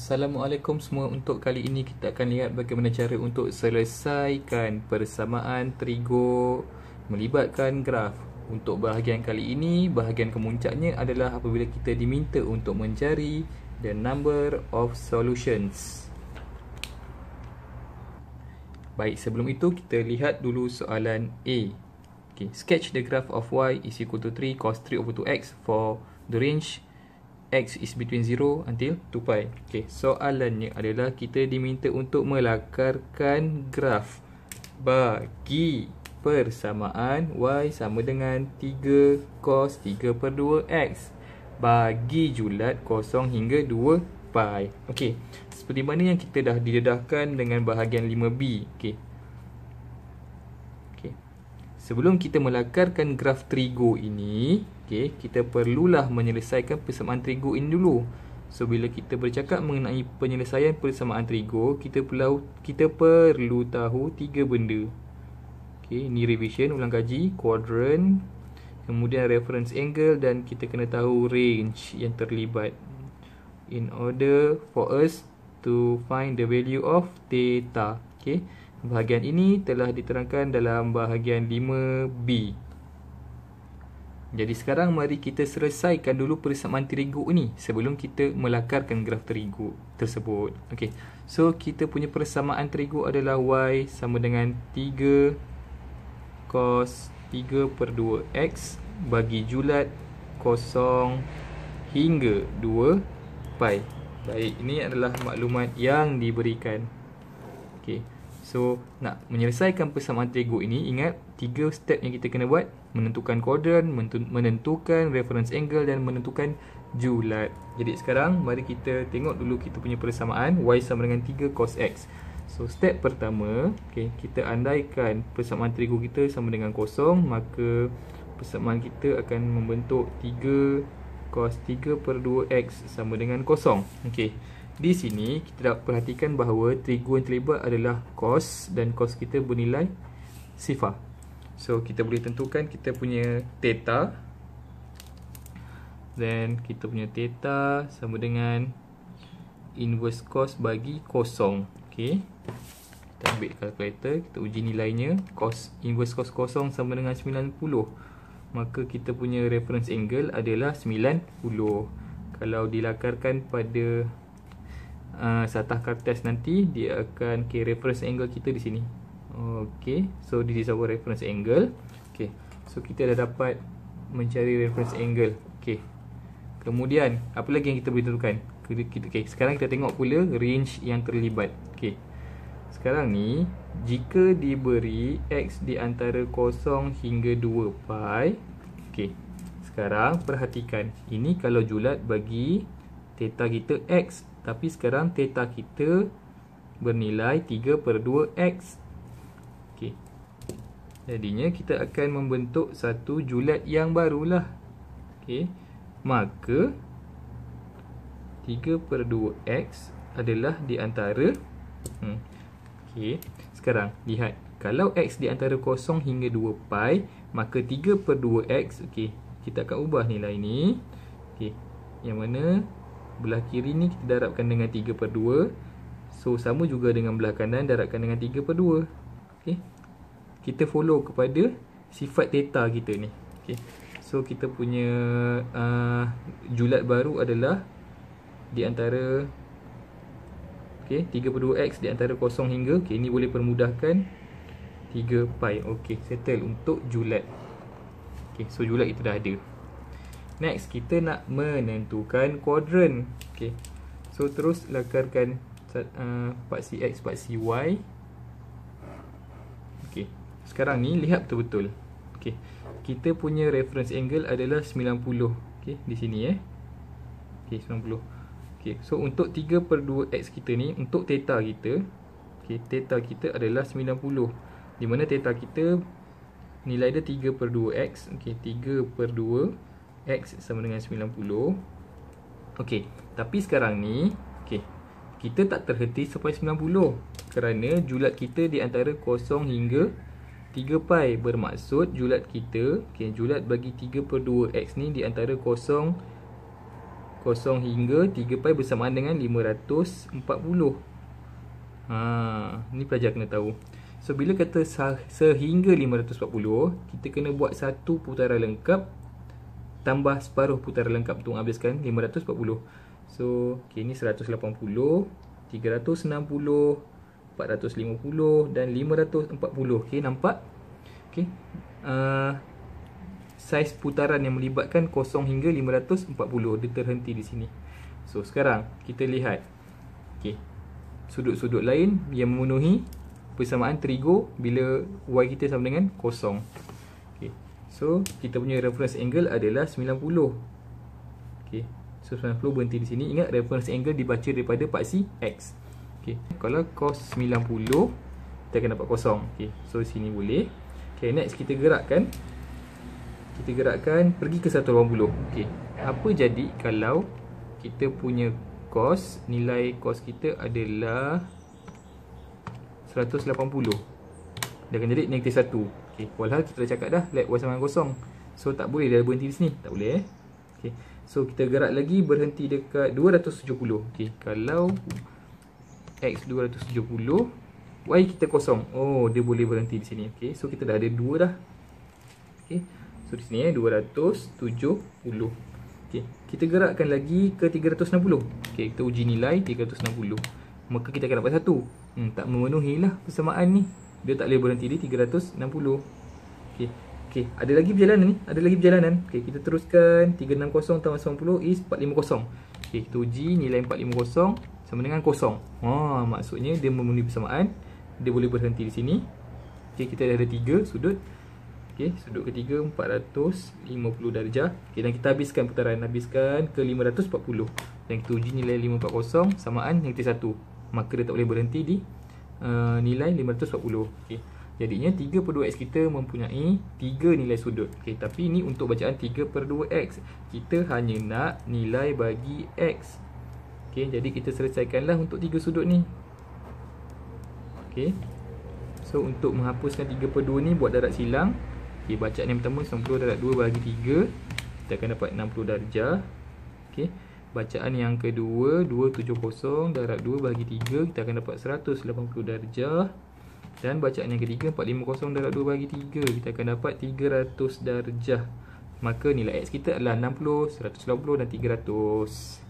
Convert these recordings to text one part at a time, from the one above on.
Assalamualaikum semua. Untuk kali ini kita akan lihat bagaimana cara untuk selesaikan persamaan trigo melibatkan graf. Untuk bahagian kali ini, bahagian kemuncaknya adalah apabila kita diminta untuk mencari the number of solutions. Baik, sebelum itu kita lihat dulu soalan A. Okay, sketch the graph of y is equal to 3 cos 3 over 2x for the range x is between 0 until 2 pi. Okay, soalannya adalah kita diminta untuk melakarkan graf bagi persamaan y sama dengan 3 cos 3 per 2x bagi julat 0 hingga 2 pi. Okay, seperti mana yang kita dah didedahkan dengan bahagian 5b. Okay, sebelum kita melakarkan graf trigo ini, kita perlulah menyelesaikan persamaan trigo ini dulu. So, bila kita bercakap mengenai penyelesaian persamaan trigo, kita perlu tahu 3 benda. Ini revision, ulang kaji, quadrant, kemudian reference angle, dan kita kena tahu range yang terlibat in order for us to find the value of theta. Bahagian ini telah diterangkan dalam bahagian 5b. Jadi sekarang mari kita selesaikan dulu persamaan trigo ini sebelum kita melakarkan graf trigo tersebut. So kita punya persamaan trigo adalah y sama dengan 3 cos 3 per 2x bagi julat 0 hingga 2 pi. Baik, ini adalah maklumat yang diberikan. So, nak menyelesaikan persamaan trigo ini, ingat 3 step yang kita kena buat: menentukan kuadran, menentukan reference angle, dan menentukan julat. Jadi sekarang mari kita tengok dulu kita punya persamaan y sama dengan 3 cos x. So, step pertama, kita andaikan persamaan trigo kita sama dengan 0, maka persamaan kita akan membentuk 3 cos 3 per 2x sama dengan 0. Di sini kita dapat perhatikan bahawa trigo yang terlibat adalah cos, dan cos kita bernilai sifar. So kita boleh tentukan kita punya theta, dan kita punya theta sama dengan inverse cos bagi 0. Kita ambil kalkulator, kita uji nilainya. Cos inverse cos 0 sama dengan 90. Maka kita punya reference angle adalah 90. Kalau dilakarkan pada satah kertas nanti, dia akan reference angle kita di sini. So this is our reference angle. So kita dah dapat mencari reference angle. Kemudian apa lagi yang kita boleh tentukan? Sekarang kita tengok pula range yang terlibat. Sekarang ni, jika diberi x di antara 0 hingga 2 pi. Sekarang perhatikan, ini kalau julat bagi theta kita x, tapi sekarang theta kita bernilai 3 per 2x. Jadinya kita akan membentuk satu julat yang barulah. Maka 3 per 2x adalah di antara sekarang lihat, kalau x di antara 0 hingga 2 pi, maka 3 per 2x, kita akan ubah nilai ni. Yang mana belah kiri ni kita darabkan dengan 3 per 2. So sama juga dengan belah kanan, darabkan dengan 3 per 2. Kita follow kepada sifat theta kita ni. So kita punya julat baru adalah di antara 3 per 2x di antara 0 hingga, ini boleh permudahkan 3 pi. Settle untuk julat. So julat kita dah ada. Next, kita nak menentukan kuadran. So terus lakarkan paksi x, paksi y. Sekarang ni lihat betul-betul. Kita punya reference angle adalah 90. Di sini 90. So untuk 3 per 2x kita ni, untuk theta kita, theta kita adalah 90. Di mana theta kita nilai dia 3 per 2x. 3 per 2 x sama dengan 90. Tapi sekarang ni kita tak terhenti sampai 90, kerana julat kita di antara 0 hingga 3 pi. Bermaksud julat kita, julat bagi 3 per 2x ni di antara 0 0 hingga 3 pi bersamaan dengan 540. Ni pelajar kena tahu. So bila kata sehingga 540, kita kena buat satu putaran lengkap tambah separuh putaran lengkap untuk habiskan 540. So ni 180, 360, 450 dan 540. Nampak? Saiz putaran yang melibatkan 0 hingga 540 dia terhenti di sini. So sekarang kita lihat sudut-sudut lain yang memenuhi persamaan trigo bila y kita sama dengan 0. So kita punya reference angle adalah 90. So 90 berhenti di sini. Ingat reference angle dibaca daripada paksi x. Kalau cos 90 kita akan dapat 0. So sini boleh. Next kita gerakkan pergi ke 180. Apa jadi kalau kita punya cos, nilai cos kita adalah 180. Dia akan jadi negatif 1. Walhal kita dah cakap dah let y sama dengan 0. So tak boleh dia berhenti di sini. Tak boleh So kita gerak lagi berhenti dekat 270. Kalau x 270, y kita 0. Oh, dia boleh berhenti di sini. So kita dah ada 2 dah. So di sini 270. Kita gerakkan lagi ke 360. Kita uji nilai 360. Maka kita akan dapat 1. Tak memenuhi lah persamaan ni. Dia tak boleh berhenti di 360. Ada lagi perjalanan ni. Kita teruskan 360 tambah 90 is 450. Kita uji nilai 450 sama dengan 0. Maksudnya dia memenuhi persamaan. Dia boleh berhenti di sini. Kita dah ada 3 sudut. Sudut ketiga 450 darjah. Dan kita habiskan putaran, habiskan ke 540. Dan kita uji nilai 540 samaan negatif 1. Maka dia tak boleh berhenti di nilai 540. Jadinya 3/2x kita mempunyai 3 nilai sudut. Tapi ini untuk bacaan 3/2x. Kita hanya nak nilai bagi x. Jadi kita selesaikanlah untuk 3 sudut ni. So untuk menghapuskan 3/2 ni buat darat silang. Bacaan yang pertama 90 darab 2 bahagi 3, kita akan dapat 60 darjah. Bacaan yang kedua 270 darab 2 bahagi 3, kita akan dapat 180 darjah. Dan bacaan yang ketiga 450 darab 2 bahagi 3, kita akan dapat 300 darjah. Maka nilai x kita adalah 60, 180 dan 300.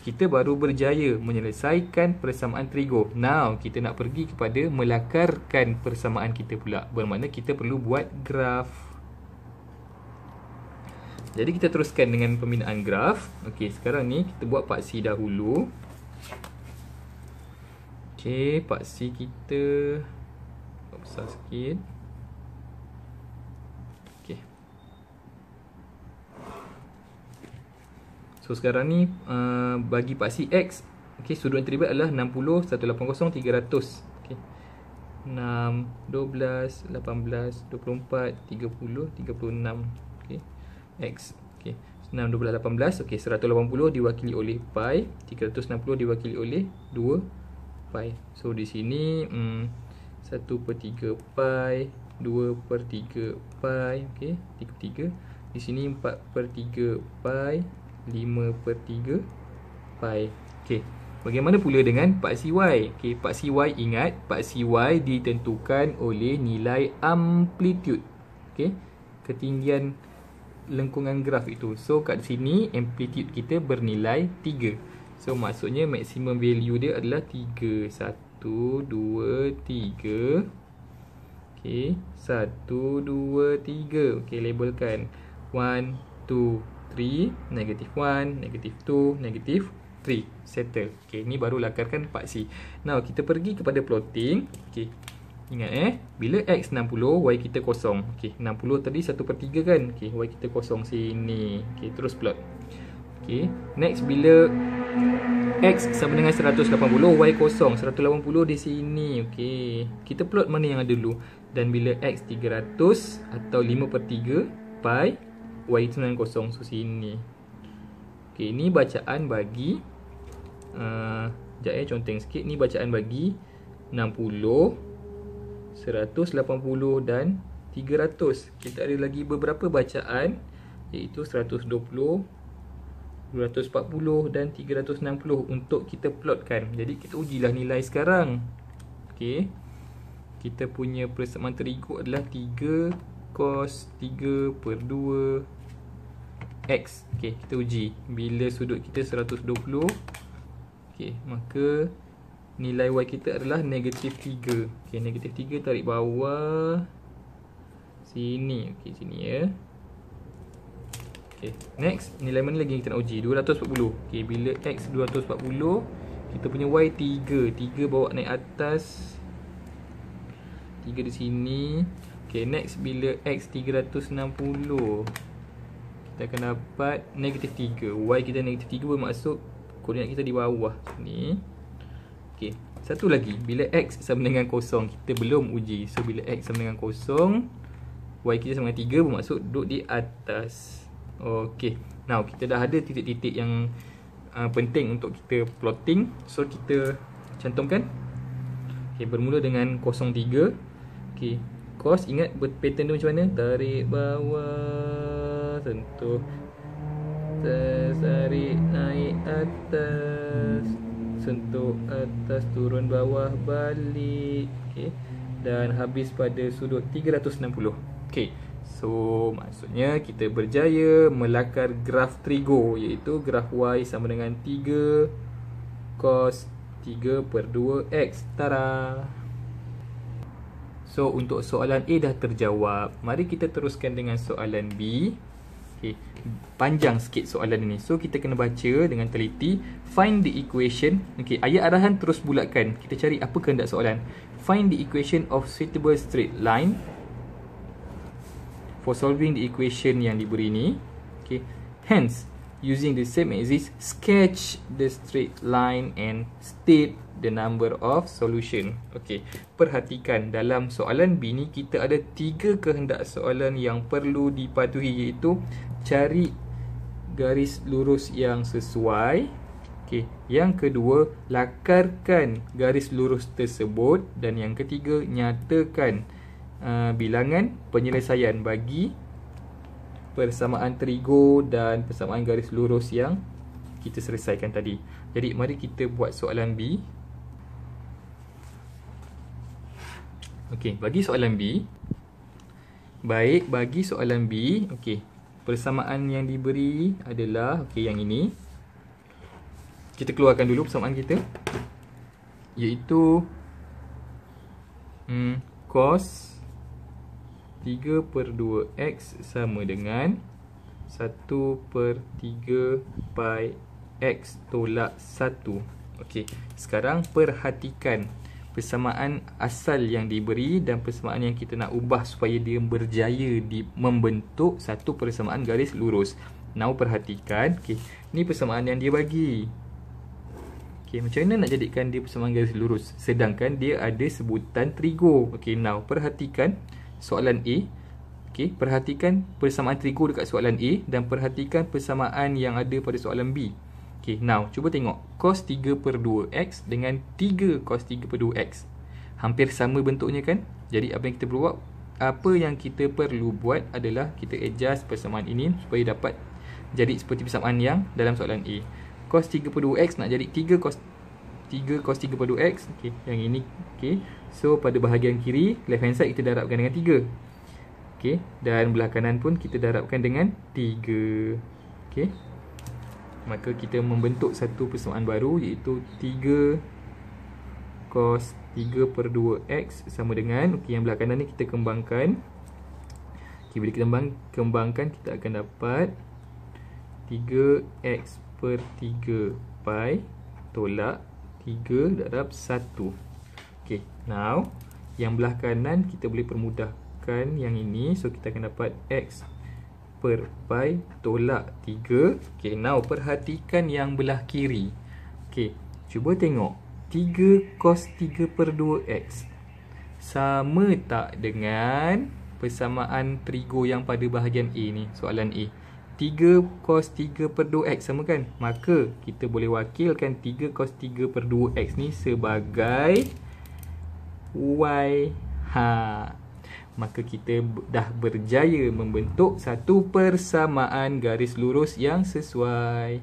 Kita baru berjaya menyelesaikan persamaan trigo. Now kita nak pergi kepada melakarkan persamaan kita pula. Bermakna kita perlu buat graf. Jadi kita teruskan dengan pembinaan graf. Sekarang ni kita buat paksi dahulu. Paksi kita buat besar sikit. So sekarang ni bagi paksi x, sudut yang terlibat adalah 60, 180, 300. 6, 12, 18, 24, 30, 36. X. 6, 12, 18. 180 diwakili oleh pi, 360 diwakili oleh 2 pi. So di sini 1/3 pi, 2/3 pi, 3/3. Di sini 4/3 pi, 5/3 pi. Bagaimana pula dengan paksi y? Paksi y, ingat paksi y ditentukan oleh nilai amplitude. Ketinggian lengkungan graf itu. So kat sini amplitude kita bernilai 3. So maksudnya maksimum value dia adalah 3. 1, 2, 3. 1, 2, 3. Labelkan 1, 2, 3, negatif 1, negatif 2, negatif 3. Settle. Ni baru lakarkan paksi. Now kita pergi kepada plotting. Ingat bila x 60, y kita 0. 60 tadi 1/3 kan. Y kita 0 sini. Terus plot. Next bila x sama dengan 180, y 0. 180 di sini. Kita plot mana yang ada dulu. Dan bila x 300 atau 5/3 pi, y itu 90. So sini. Ni bacaan bagi conteng sikit. Ni bacaan bagi 60, 180 dan 300. Kita ada lagi beberapa bacaan, iaitu 120, 240 dan 360 untuk kita plotkan. Jadi kita ujilah nilai sekarang. Okey. Kita punya persamaan terigu adalah 3 cos 3 per 2 X. Okey, kita uji. Bila sudut kita 120, okey, maka nilai Y kita adalah negatif 3. Okey, negatif 3 tarik bawah sini. Okey, sini ya. Okay. Next, nilai mana lagi yang kita nak uji? 240. Okay, bila X 240, kita punya Y 3. 3 bawa naik atas, 3 di sini. Okay, next, bila X 360, kita akan dapat negatif 3. Y kita negatif 3 bermaksud koordinat kita di bawah sini. Okay, satu lagi, bila X sama dengan 0, kita belum uji. So, bila X sama dengan 0, Y kita sama dengan 3 bermaksud duduk di atas. Okey, now kita dah ada titik-titik yang penting untuk kita plotting. So kita cantumkan. Okey, bermula dengan 03. Okey, cos, ingat pattern dia macam mana? Tarik bawah, sentuh, tarik naik atas, sentuh atas, turun bawah, balik. Okey, dan habis pada sudut 360. Okey, so maksudnya kita berjaya melakar graf trigo, iaitu graf Y sama dengan 3 cos 3 per 2X. Tara! So untuk soalan A dah terjawab. Mari kita teruskan dengan soalan B. Okay, panjang sikit soalan ini. So kita kena baca dengan teliti. Find the equation. Okay, ayat arahan terus bulatkan. Kita cari apa kehendak soalan. Find the equation of suitable straight line for solving the equation yang diberi ni. Okay. Hence, using the same axis, sketch the straight line and state the number of solution. Okay. Perhatikan dalam soalan B ni kita ada 3 kehendak soalan yang perlu dipatuhi, iaitu cari garis lurus yang sesuai. Okay. Yang kedua, lakarkan garis lurus tersebut, dan yang ketiga, nyatakan bilangan penyelesaian bagi persamaan trigo dan persamaan garis lurus yang kita selesaikan tadi. Jadi mari kita buat soalan B. Okey, bagi soalan B. Baik, bagi soalan B, okey, persamaan yang diberi adalah, okey, yang ini. Kita keluarkan dulu persamaan kita, iaitu cos 3 per 2X sama dengan 1 per 3 pi X tolak 1. Okey, sekarang perhatikan persamaan asal yang diberi dan persamaan yang kita nak ubah supaya dia berjaya membentuk satu persamaan garis lurus. Now perhatikan, okey, ni persamaan yang dia bagi. Okey, macam mana nak jadikan dia persamaan garis lurus sedangkan dia ada sebutan trigo? Okey, now perhatikan soalan A. Okey, perhatikan persamaan trigo dekat soalan A dan perhatikan persamaan yang ada pada soalan B. Okey, now cuba tengok cos 3 per 2X dengan 3 cos 3 per 2X. Hampir sama bentuknya kan? Jadi apa yang kita perlu buat? Apa yang kita perlu buat adalah kita adjust persamaan ini supaya dapat jadi seperti persamaan yang dalam soalan A. Cos 3 per 2X nak jadi 3 cos 3 per 2X. Okey, yang ini. Okey, so pada bahagian kiri, left hand side kita darabkan dengan 3. Okey, dan belah kanan pun kita darabkan dengan 3. Okey, maka kita membentuk satu persamaan baru, iaitu 3 cos 3 per 2X sama dengan, okey, yang belah kanan ni kita kembangkan. Okey, bila kita kembangkan, kita akan dapat 3X per 3 pi tolak 3 darab 1. Okay, now yang belah kanan kita boleh permudahkan yang ini. So kita akan dapat X per pi tolak 3. Okay, now perhatikan yang belah kiri. Okay, cuba tengok 3 cos 3 per 2X sama tak dengan persamaan trigo yang pada bahagian A ni, soalan A. 3 cos 3 per 2X sama kan? Maka kita boleh wakilkan 3 cos 3 per 2X ni sebagai Y. Maka kita dah berjaya membentuk satu persamaan garis lurus yang sesuai.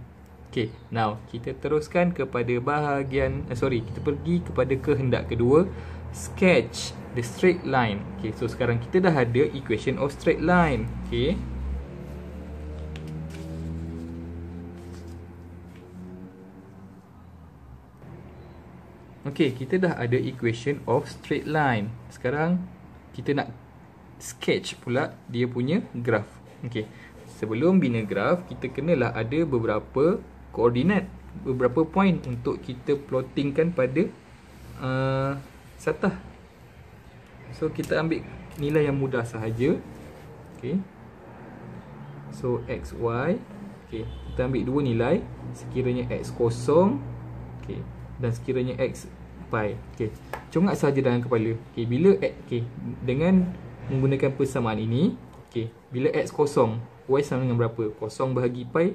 Okay, now kita teruskan kepada bahagian kita pergi kepada kehendak kedua, sketch the straight line. Okay, so sekarang kita dah ada equation of straight line. Okay, okay, kita dah ada equation of straight line. Sekarang kita nak sketch pula dia punya graph. Okay, sebelum bina graph, kita kenalah ada beberapa koordinat, beberapa point untuk kita plottingkan pada satah. So kita ambil nilai yang mudah sahaja. Okay, so x, y. Okay, kita ambil dua nilai, sekiranya x kosong, okay, dan sekiranya x pi. Okay, congak sahaja dalam kepala. Okay, bila dengan menggunakan persamaan ini, okay, bila x kosong, y sama dengan berapa? Kosong bahagi pi,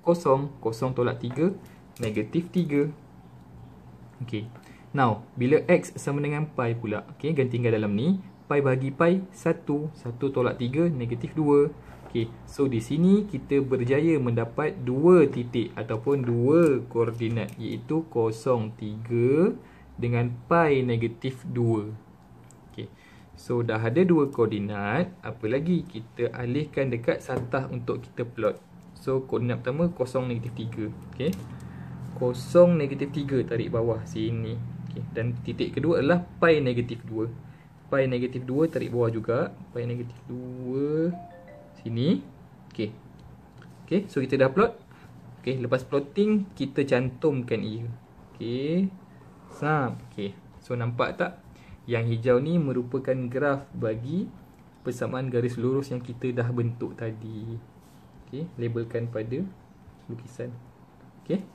kosong. Kosong tolak 3, negatif 3. Okay, now bila x sama dengan pi pula, okay, dan tinggal dalam ni, pi bahagi pi 1. 1 tolak 3, negatif 2. Okay, so di sini kita berjaya mendapat dua titik ataupun dua koordinat, iaitu 0, 3 dengan pi negatif 2. Okay, so dah ada dua koordinat. Apa lagi? Kita alihkan dekat satah untuk kita plot. So koordinat pertama 0, negatif 3. Okay, 0, negatif 3 tarik bawah sini. Okay, dan titik kedua adalah pi negatif 2. Pi negatif 2 tarik bawah juga. Pi negatif 2 sini. Okay, okay, so kita dah plot. Okay, lepas plotting kita cantumkan ia. Okay, okay, so nampak tak? Yang hijau ni merupakan graf bagi persamaan garis lurus yang kita dah bentuk tadi. Okay, labelkan pada lukisan. Okay,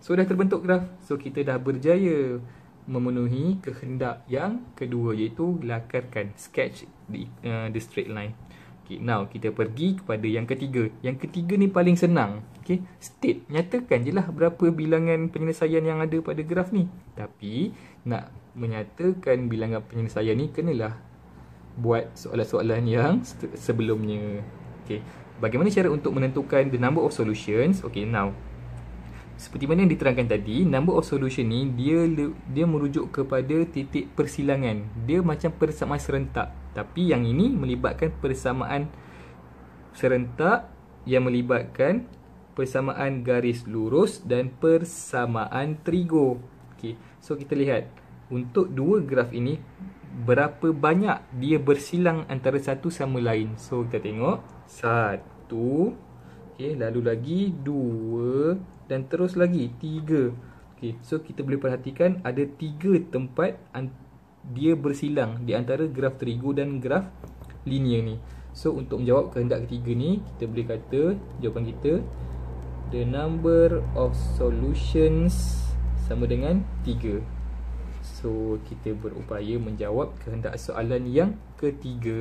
so dah terbentuk graf. So kita dah berjaya memenuhi kehendak yang kedua, iaitu lakarkan, sketch the straight line. Okay, now kita pergi kepada yang ketiga. Yang ketiga ni paling senang. Okay, state, nyatakan je lah berapa bilangan penyelesaian yang ada pada graf ni. Tapi nak menyatakan bilangan penyelesaian ni, kenalah buat soalan-soalan yang sebelumnya. Okay, bagaimana cara untuk menentukan the number of solutions? Okay, now seperti mana yang diterangkan tadi, number of solution ni dia merujuk kepada titik persilangan. Dia macam persamaan serentak, tapi yang ini melibatkan persamaan serentak yang melibatkan persamaan garis lurus dan persamaan trigo. Okay, so kita lihat untuk dua graf ini berapa banyak dia bersilang antara satu sama lain. So kita tengok 1, okay, lalu lagi 2 dan terus lagi 3. Okay, so kita boleh perhatikan ada 3 tempat dia bersilang di antara graf trigo dan graf linear ni. So untuk menjawab kehendak ketiga ni, kita boleh kata jawapan kita, the number of solutions sama dengan 3. So kita berupaya menjawab kehendak soalan yang ketiga.